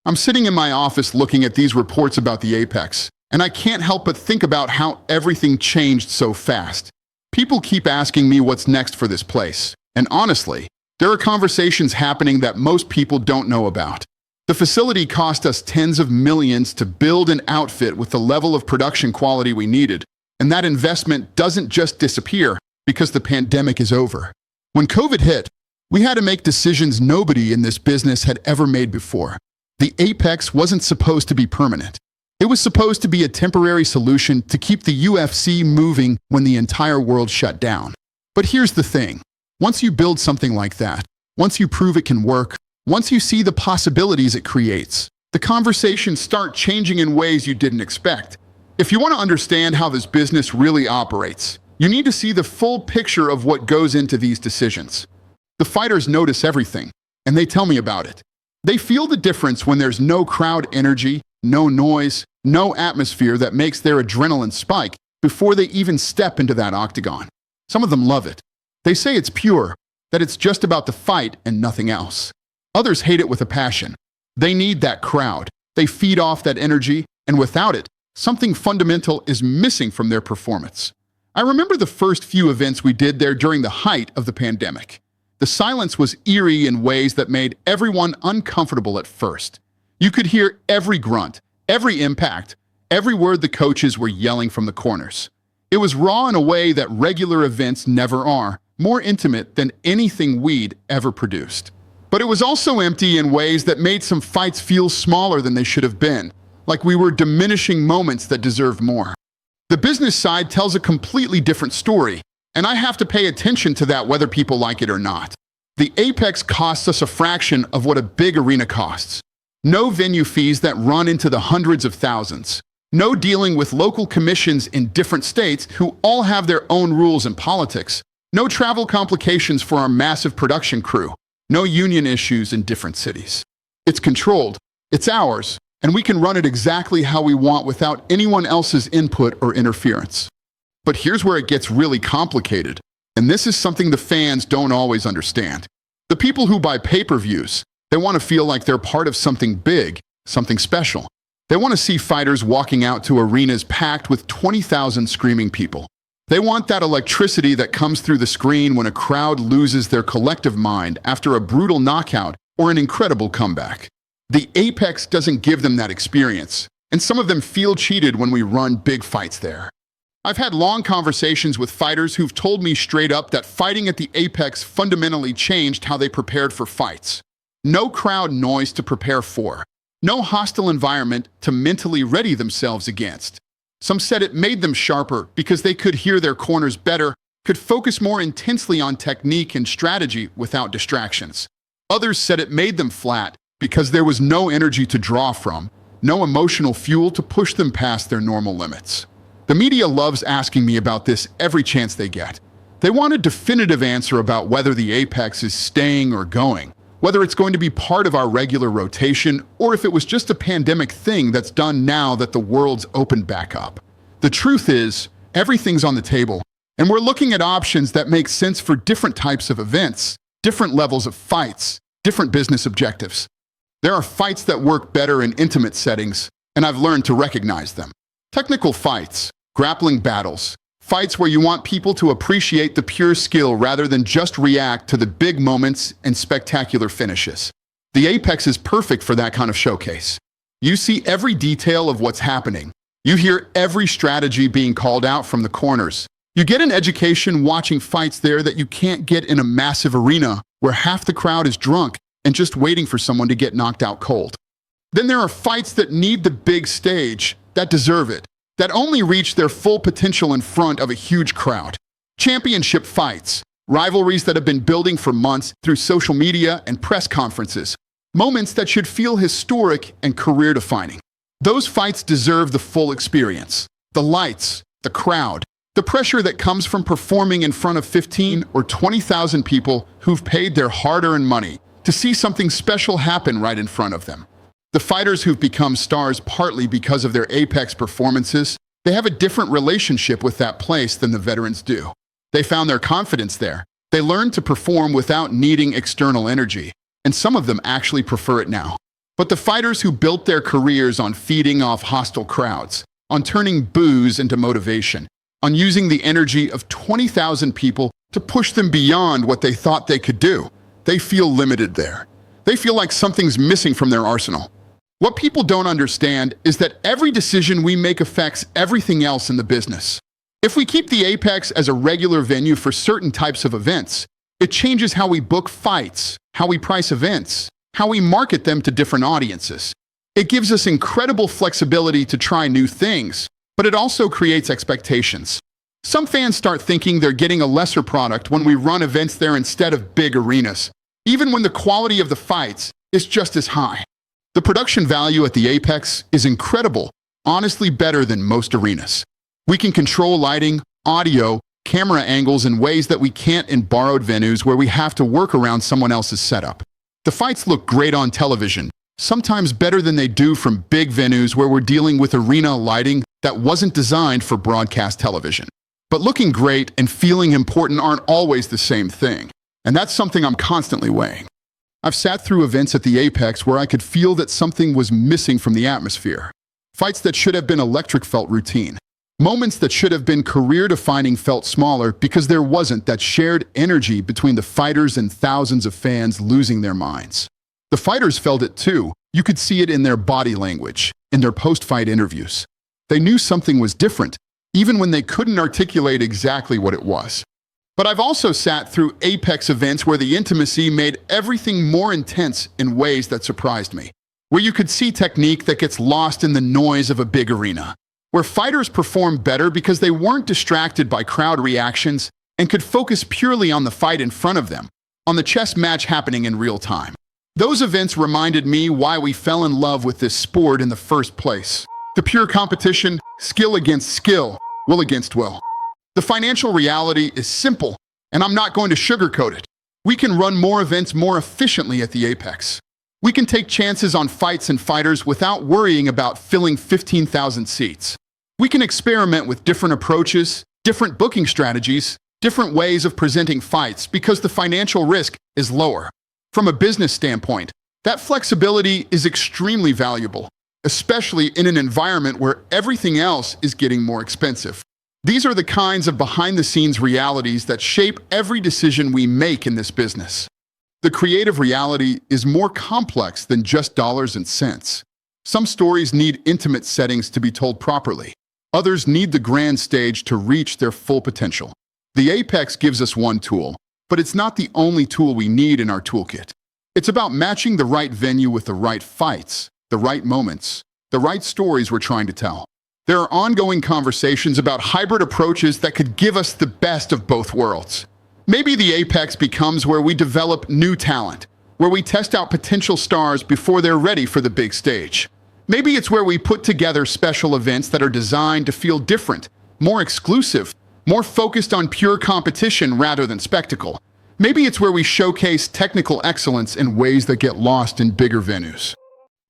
I'm sitting in my office looking at these reports about the Apex, and I can't help but think about how everything changed so fast. People keep asking me what's next for this place, and honestly, there are conversations happening that most people don't know about. The facility cost us tens of millions to build and outfit with the level of production quality we needed, and that investment doesn't just disappear because the pandemic is over. When COVID hit, we had to make decisions nobody in this business had ever made before. The Apex wasn't supposed to be permanent. It was supposed to be a temporary solution to keep the UFC moving when the entire world shut down. But here's the thing. Once you build something like that, once you prove it can work, once you see the possibilities it creates, the conversations start changing in ways you didn't expect. If you want to understand how this business really operates, you need to see the full picture of what goes into these decisions. The fighters notice everything, and they tell me about it. They feel the difference when there's no crowd energy, no noise, no atmosphere that makes their adrenaline spike before they even step into that octagon. Some of them love it. They say it's pure, that it's just about the fight and nothing else. Others hate it with a passion. They need that crowd. They feed off that energy, and without it, something fundamental is missing from their performance. I remember the first few events we did there during the height of the pandemic. The silence was eerie in ways that made everyone uncomfortable at first. You could hear every grunt, every impact, every word the coaches were yelling from the corners. It was raw in a way that regular events never are, more intimate than anything we'd ever produced. But it was also empty in ways that made some fights feel smaller than they should have been, like we were diminishing moments that deserved more. The business side tells a completely different story, and I have to pay attention to that whether people like it or not. The Apex costs us a fraction of what a big arena costs. No venue fees that run into the hundreds of thousands. No dealing with local commissions in different states who all have their own rules and politics. No travel complications for our massive production crew. No union issues in different cities. It's controlled, it's ours, and we can run it exactly how we want without anyone else's input or interference. But here's where it gets really complicated, and this is something the fans don't always understand. The people who buy pay-per-views, they want to feel like they're part of something big, something special. They want to see fighters walking out to arenas packed with 20,000 screaming people. They want that electricity that comes through the screen when a crowd loses their collective mind after a brutal knockout or an incredible comeback. The Apex doesn't give them that experience, and some of them feel cheated when we run big fights there. I've had long conversations with fighters who've told me straight up that fighting at the Apex fundamentally changed how they prepared for fights. No crowd noise to prepare for. No hostile environment to mentally ready themselves against. Some said it made them sharper because they could hear their corners better, could focus more intensely on technique and strategy without distractions. Others said it made them flat because there was no energy to draw from, no emotional fuel to push them past their normal limits. The media loves asking me about this every chance they get. They want a definitive answer about whether the Apex is staying or going, whether it's going to be part of our regular rotation, or if it was just a pandemic thing that's done now that the world's opened back up. The truth is, everything's on the table, and we're looking at options that make sense for different types of events, different levels of fights, different business objectives. There are fights that work better in intimate settings, and I've learned to recognize them. Technical fights, grappling battles, fights where you want people to appreciate the pure skill rather than just react to the big moments and spectacular finishes. The Apex is perfect for that kind of showcase. You see every detail of what's happening. You hear every strategy being called out from the corners. You get an education watching fights there that you can't get in a massive arena where half the crowd is drunk and just waiting for someone to get knocked out cold. Then there are fights that need the big stage, that deserve it, that only reach their full potential in front of a huge crowd. Championship fights, rivalries that have been building for months through social media and press conferences, moments that should feel historic and career-defining. Those fights deserve the full experience. The lights, the crowd, the pressure that comes from performing in front of 15 or 20,000 people who've paid their hard-earned money to see something special happen right in front of them. The fighters who've become stars partly because of their Apex performances, they have a different relationship with that place than the veterans do. They found their confidence there. They learned to perform without needing external energy, and some of them actually prefer it now. But the fighters who built their careers on feeding off hostile crowds, on turning boos into motivation, on using the energy of 20,000 people to push them beyond what they thought they could do, they feel limited there. They feel like something's missing from their arsenal. What people don't understand is that every decision we make affects everything else in the business. If we keep the Apex as a regular venue for certain types of events, it changes how we book fights, how we price events, how we market them to different audiences. It gives us incredible flexibility to try new things, but it also creates expectations. Some fans start thinking they're getting a lesser product when we run events there instead of big arenas, even when the quality of the fights is just as high. The production value at the Apex is incredible, honestly better than most arenas. We can control lighting, audio, camera angles in ways that we can't in borrowed venues where we have to work around someone else's setup. The fights look great on television, sometimes better than they do from big venues where we're dealing with arena lighting that wasn't designed for broadcast television. But looking great and feeling important aren't always the same thing, and that's something I'm constantly weighing. I've sat through events at the Apex where I could feel that something was missing from the atmosphere. Fights that should have been electric felt routine. Moments that should have been career-defining felt smaller because there wasn't that shared energy between the fighters and thousands of fans losing their minds. The fighters felt it too. You could see it in their body language, in their post-fight interviews. They knew something was different, even when they couldn't articulate exactly what it was. But I've also sat through Apex events where the intimacy made everything more intense in ways that surprised me, where you could see technique that gets lost in the noise of a big arena, where fighters performed better because they weren't distracted by crowd reactions and could focus purely on the fight in front of them, on the chess match happening in real time. Those events reminded me why we fell in love with this sport in the first place. The pure competition, skill against skill, will against will. The financial reality is simple, and I'm not going to sugarcoat it. We can run more events more efficiently at the Apex. We can take chances on fights and fighters without worrying about filling 15,000 seats. We can experiment with different approaches, different booking strategies, different ways of presenting fights because the financial risk is lower. From a business standpoint, that flexibility is extremely valuable, especially in an environment where everything else is getting more expensive. These are the kinds of behind-the-scenes realities that shape every decision we make in this business. The creative reality is more complex than just dollars and cents. Some stories need intimate settings to be told properly. Others need the grand stage to reach their full potential. The Apex gives us one tool, but it's not the only tool we need in our toolkit. It's about matching the right venue with the right fights, the right moments, the right stories we're trying to tell. There are ongoing conversations about hybrid approaches that could give us the best of both worlds. Maybe the Apex becomes where we develop new talent, where we test out potential stars before they're ready for the big stage. Maybe it's where we put together special events that are designed to feel different, more exclusive, more focused on pure competition rather than spectacle. Maybe it's where we showcase technical excellence in ways that get lost in bigger venues.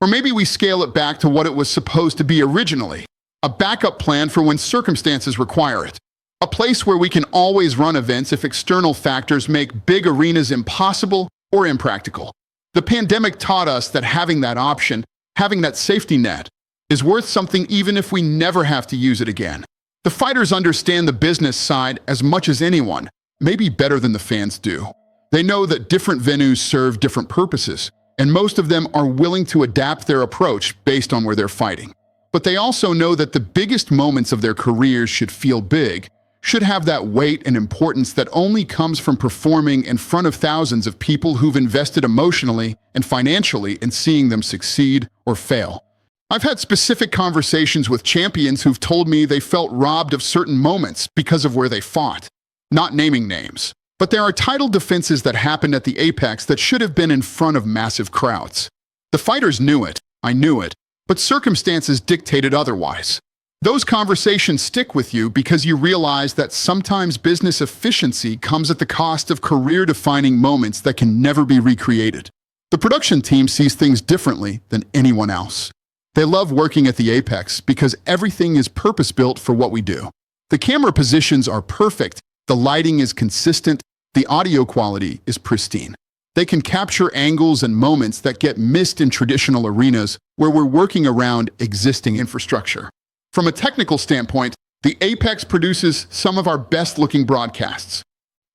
Or maybe we scale it back to what it was supposed to be originally, a backup plan for when circumstances require it. A place where we can always run events if external factors make big arenas impossible or impractical. The pandemic taught us that having that option, having that safety net, is worth something even if we never have to use it again. The fighters understand the business side as much as anyone, maybe better than the fans do. They know that different venues serve different purposes, and most of them are willing to adapt their approach based on where they're fighting. But they also know that the biggest moments of their careers should feel big, should have that weight and importance that only comes from performing in front of thousands of people who've invested emotionally and financially in seeing them succeed or fail. I've had specific conversations with champions who've told me they felt robbed of certain moments because of where they fought. Not naming names, but there are title defenses that happened at the Apex that should have been in front of massive crowds. The fighters knew it, I knew it, but circumstances dictated otherwise. Those conversations stick with you because you realize that sometimes business efficiency comes at the cost of career-defining moments that can never be recreated. The production team sees things differently than anyone else. They love working at the Apex because everything is purpose-built for what we do. The camera positions are perfect, the lighting is consistent, the audio quality is pristine. They can capture angles and moments that get missed in traditional arenas where we're working around existing infrastructure. From a technical standpoint, the Apex produces some of our best-looking broadcasts.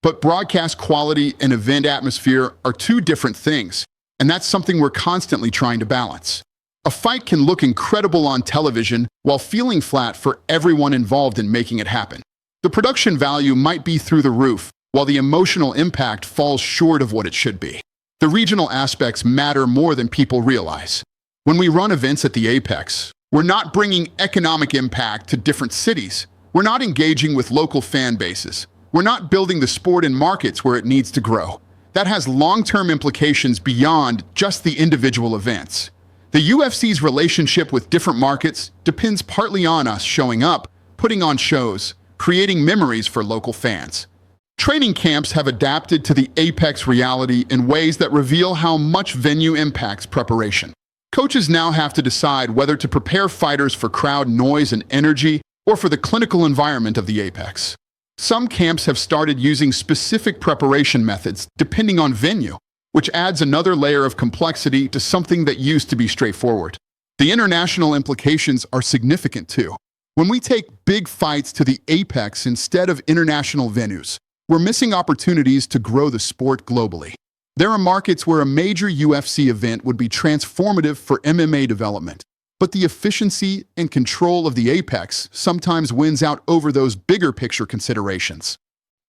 But broadcast quality and event atmosphere are two different things, and that's something we're constantly trying to balance. A fight can look incredible on television while feeling flat for everyone involved in making it happen. The production value might be through the roof, while the emotional impact falls short of what it should be. The regional aspects matter more than people realize. When we run events at the Apex, we're not bringing economic impact to different cities. We're not engaging with local fan bases. We're not building the sport in markets where it needs to grow. That has long-term implications beyond just the individual events. The UFC's relationship with different markets depends partly on us showing up, putting on shows, creating memories for local fans. Training camps have adapted to the Apex reality in ways that reveal how much venue impacts preparation. Coaches now have to decide whether to prepare fighters for crowd noise and energy or for the clinical environment of the Apex. Some camps have started using specific preparation methods depending on venue, which adds another layer of complexity to something that used to be straightforward. The international implications are significant too. When we take big fights to the Apex instead of international venues, we're missing opportunities to grow the sport globally. There are markets where a major UFC event would be transformative for MMA development, but the efficiency and control of the Apex sometimes wins out over those bigger picture considerations.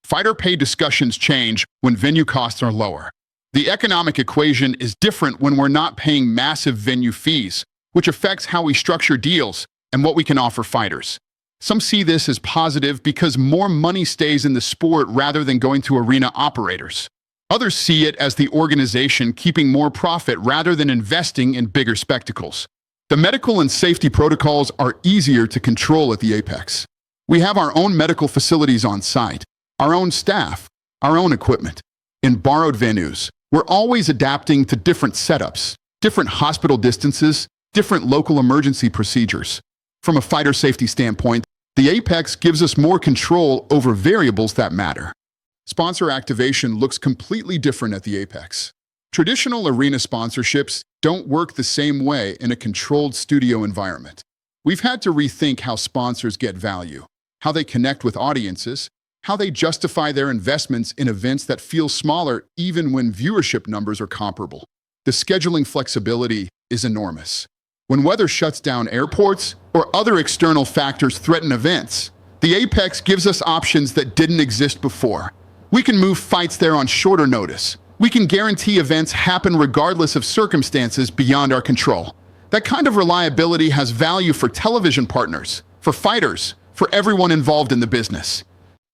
Fighter pay discussions change when venue costs are lower. The economic equation is different when we're not paying massive venue fees, which affects how we structure deals and what we can offer fighters. Some see this as positive because more money stays in the sport rather than going to arena operators. Others see it as the organization keeping more profit rather than investing in bigger spectacles. The medical and safety protocols are easier to control at the Apex. We have our own medical facilities on site, our own staff, our own equipment. In borrowed venues, we're always adapting to different setups, different hospital distances, different local emergency procedures. From a fighter safety standpoint, the Apex gives us more control over variables that matter. Sponsor activation looks completely different at the Apex. Traditional arena sponsorships don't work the same way in a controlled studio environment. We've had to rethink how sponsors get value, how they connect with audiences, how they justify their investments in events that feel smaller even when viewership numbers are comparable. The scheduling flexibility is enormous. When weather shuts down airports or other external factors threaten events, the Apex gives us options that didn't exist before. We can move fights there on shorter notice. We can guarantee events happen regardless of circumstances beyond our control. That kind of reliability has value for television partners, for fighters, for everyone involved in the business.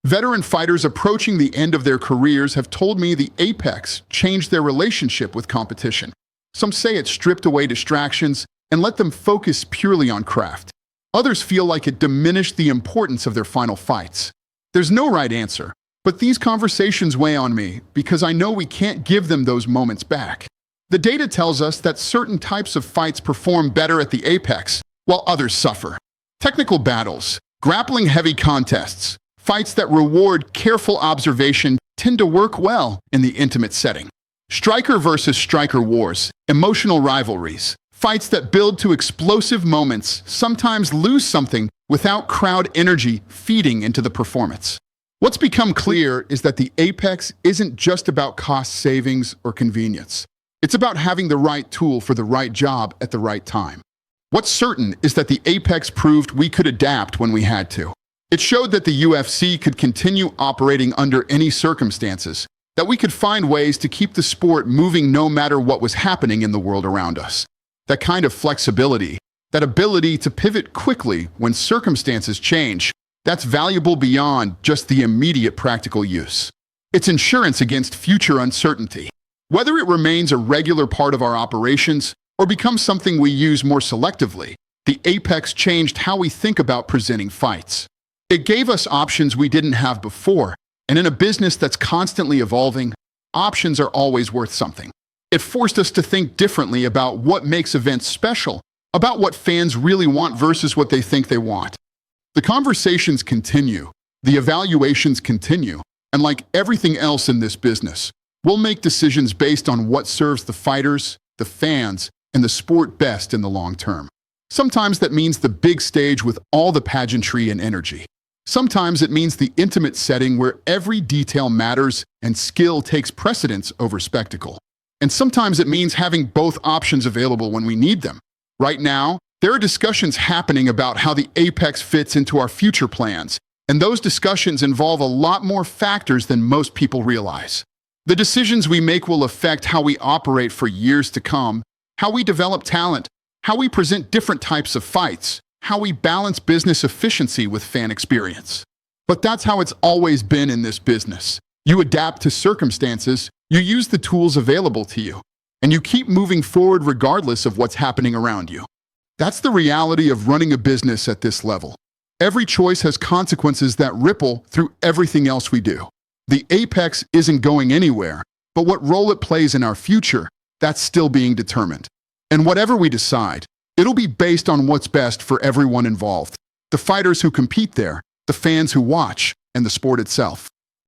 Veteran fighters approaching the end of their careers have told me the Apex changed their relationship with competition. Some say it stripped away distractions and let them focus purely on craft. Others feel like it diminished the importance of their final fights. There's no right answer, but these conversations weigh on me because I know we can't give them those moments back. The data tells us that certain types of fights perform better at the Apex, while others suffer. Technical battles, grappling-heavy contests, fights that reward careful observation tend to work well in the intimate setting. Striker versus striker wars, emotional rivalries, fights that build to explosive moments sometimes lose something without crowd energy feeding into the performance. What's become clear is that the Apex isn't just about cost savings or convenience. It's about having the right tool for the right job at the right time. What's certain is that the Apex proved we could adapt when we had to. It showed that the UFC could continue operating under any circumstances, that we could find ways to keep the sport moving no matter what was happening in the world around us. That kind of flexibility, that ability to pivot quickly when circumstances change, that's valuable beyond just the immediate practical use. It's insurance against future uncertainty. Whether it remains a regular part of our operations or becomes something we use more selectively, the Apex changed how we think about presenting fights. It gave us options we didn't have before, and in a business that's constantly evolving, options are always worth something. It forced us to think differently about what makes events special, about what fans really want versus what they think they want. The conversations continue, the evaluations continue, and like everything else in this business, We'll make decisions based on what serves the fighters, the fans, and the sport best in the long term. Sometimes that means the big stage with all the pageantry and energy. Sometimes it means the intimate setting where every detail matters and skill takes precedence over spectacle. And sometimes it means having both options available when we need them. Right now, there are discussions happening about how the Apex fits into our future plans, and those discussions involve a lot more factors than most people realize. The decisions we make will affect how we operate for years to come, how we develop talent, how we present different types of fights, how we balance business efficiency with fan experience. But that's how it's always been in this business. You adapt to circumstances, you use the tools available to you, and you keep moving forward regardless of what's happening around you. That's the reality of running a business at this level. Every choice has consequences that ripple through everything else we do. The Apex isn't going anywhere, but what role it plays in our future, that's still being determined. And whatever we decide, it'll be based on what's best for everyone involved. The fighters who compete there, the fans who watch, and the sport itself.